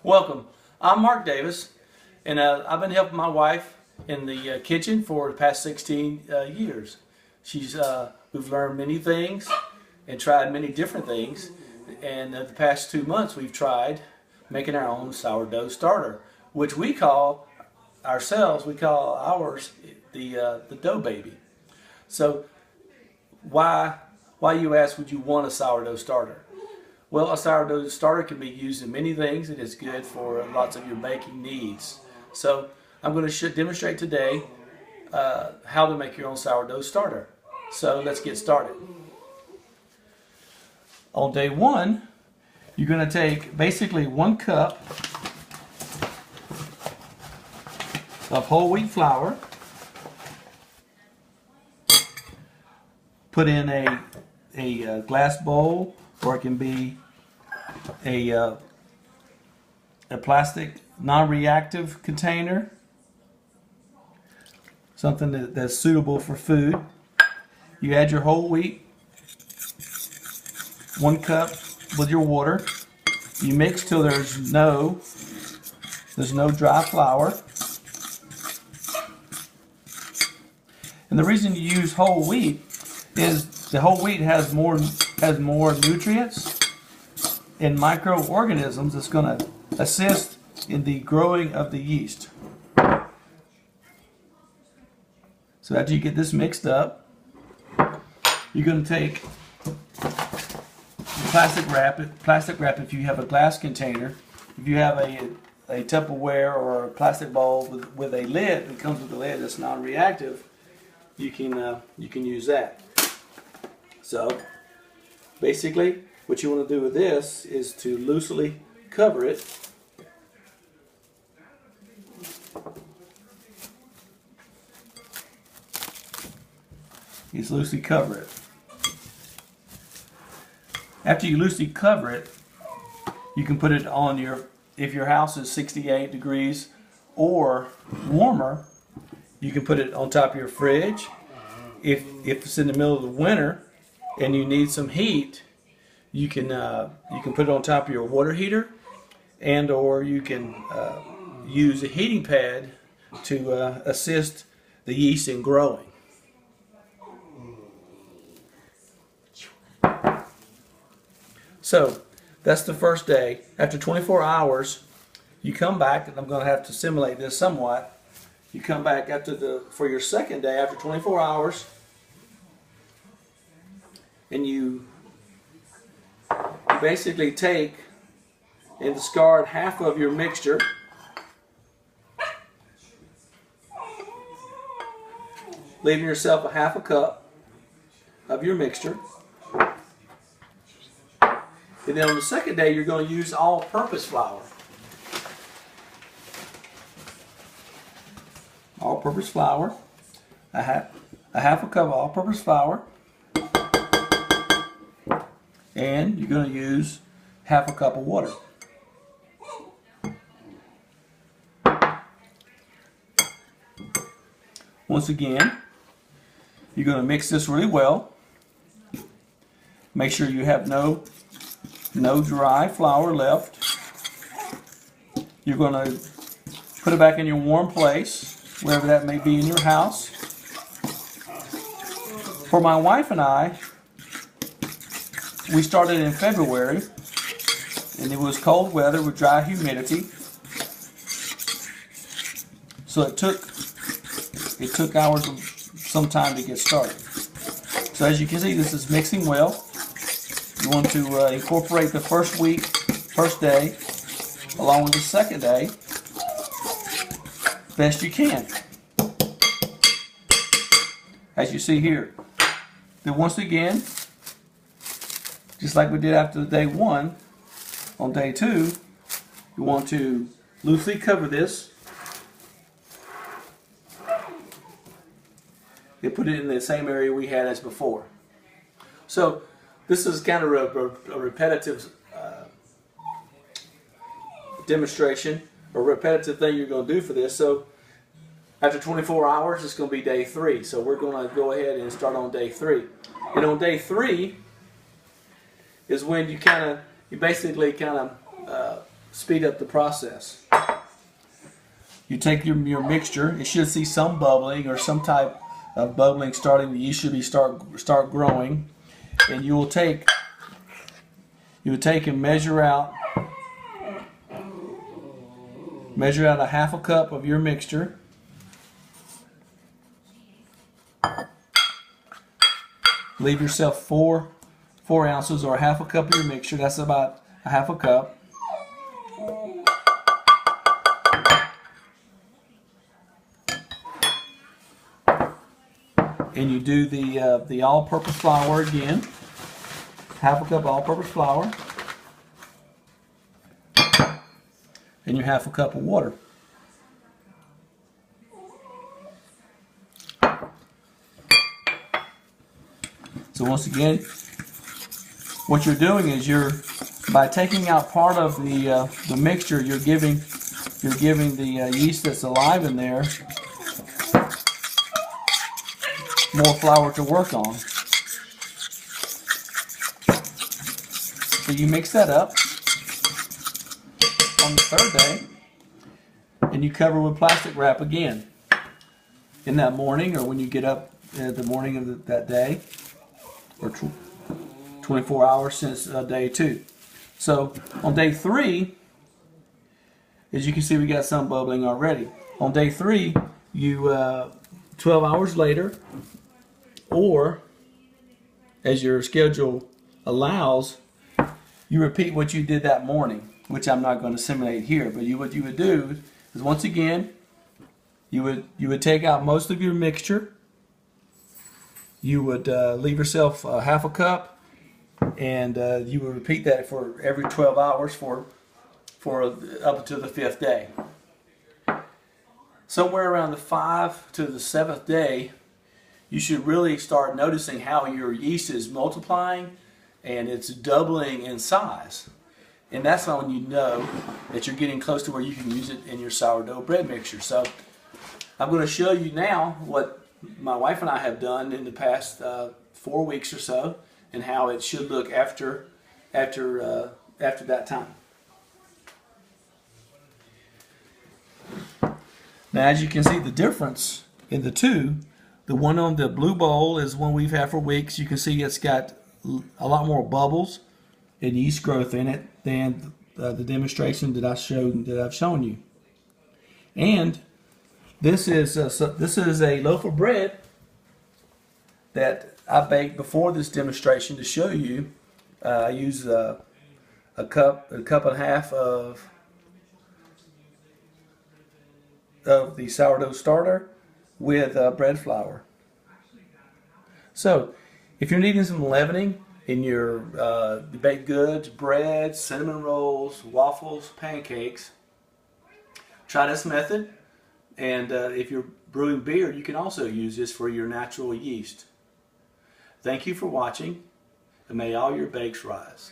Welcome. I'm Mark Davis, and I've been helping my wife in the kitchen for the past 16 years. We've learned many things and tried many different things, and the past 2 months we've tried making our own sourdough starter, which we call ours the dough baby. So why you ask, would you want a sourdough starter? Well, a sourdough starter can be used in many things. It is good for lots of your baking needs. So I'm going to demonstrate today how to make your own sourdough starter. So let's get started. On day one, you're going to take basically 1 cup of whole wheat flour, put in a glass bowl, or it can be a plastic non-reactive container, something that's suitable for food. You add your whole wheat, 1 cup with your water. You mix till there's no dry flour. And the reason you use whole wheat is the whole wheat has more nutrients and microorganisms that's going to assist in the growing of the yeast. So after you get this mixed up, you're going to take plastic wrap if you have a glass container. If you have a Tupperware or a plastic bowl with a lid, it comes with a lid that's non-reactive, you can use that. So basically what you want to do with this is to loosely cover it. Just loosely cover it. After you loosely cover it, you can put it on if your house is 68 degrees or warmer, you can put it on top of your fridge. If it's in the middle of the winter and you need some heat, you can put it on top of your water heater, and or you can use a heating pad to assist the yeast in growing. So that's the first day. After 24 hours, you come back, and I'm going to have to simulate this somewhat. You come back for your second day after 24 hours, and you basically take and discard half of your mixture, leaving yourself a half a cup of your mixture. And then on the second day, you're going to use all-purpose flour. All-purpose flour, a half a cup of all-purpose flour, and you're going to use half a cup of water. Once again, you're going to mix this really well. Make sure you have no dry flour left. You're going to put it back in your warm place, wherever that may be in your house. For my wife and I, we started in February, and it was cold weather with dry humidity. So it took hours of some time to get started. So as you can see, this is mixing well. You want to incorporate the first day, along with the second day, best you can. As you see here. Then once again, just like we did after day one, on day two, you want to loosely cover this. You put it in the same area we had as before. So this is kind of a repetitive demonstration, a repetitive thing you're going to do for this. So after 24 hours, it's going to be day 3. So we're going to go ahead and start on day 3. And on day 3 is when you basically speed up the process. You take your mixture. It should see some bubbling or some type of bubbling starting. The yeast should be start growing, and you would take and measure out a half a cup of your mixture. Leave yourself four ounces or a half a cup of your mixture. That's about a half a cup. And you do the all-purpose flour again. Half a cup all-purpose flour. And your half a cup of water. So once again, what you're doing is by taking out part of the mixture, you're giving the yeast that's alive in there more flour to work on. So you mix that up on the third day, and you cover with plastic wrap again in that morning, or when you get up the morning of that day, or 24 hours since day 2. So on day 3, as you can see, we got some bubbling already. On day 3, you 12 hours later, or as your schedule allows, you repeat what you did that morning, which I'm not going to simulate here. But what you would do is, once again, you would take out most of your mixture. You would leave yourself half a cup, and you would repeat that for every 12 hours for up until the 5th day. Somewhere around the 5th to the 7th day, you should really start noticing how your yeast is multiplying and it's doubling in size. And that's when you know that you're getting close to where you can use it in your sourdough bread mixture. So I'm going to show you now what my wife and I have done in the past 4 weeks or so, and how it should look after that time. Now, as you can see the difference in the two, the one on the blue bowl is one we've had for weeks. You can see it's got a lot more bubbles and yeast growth in it than the demonstration that I've shown you. And this is a loaf of bread that I baked before this demonstration to show you. I use a cup and a half of the sourdough starter with bread flour. So if you're needing some leavening in your baked goods, bread, cinnamon rolls, waffles, pancakes, try this method. And if you're brewing beer, you can also use this for your natural yeast. Thank you for watching, and may all your bakes rise.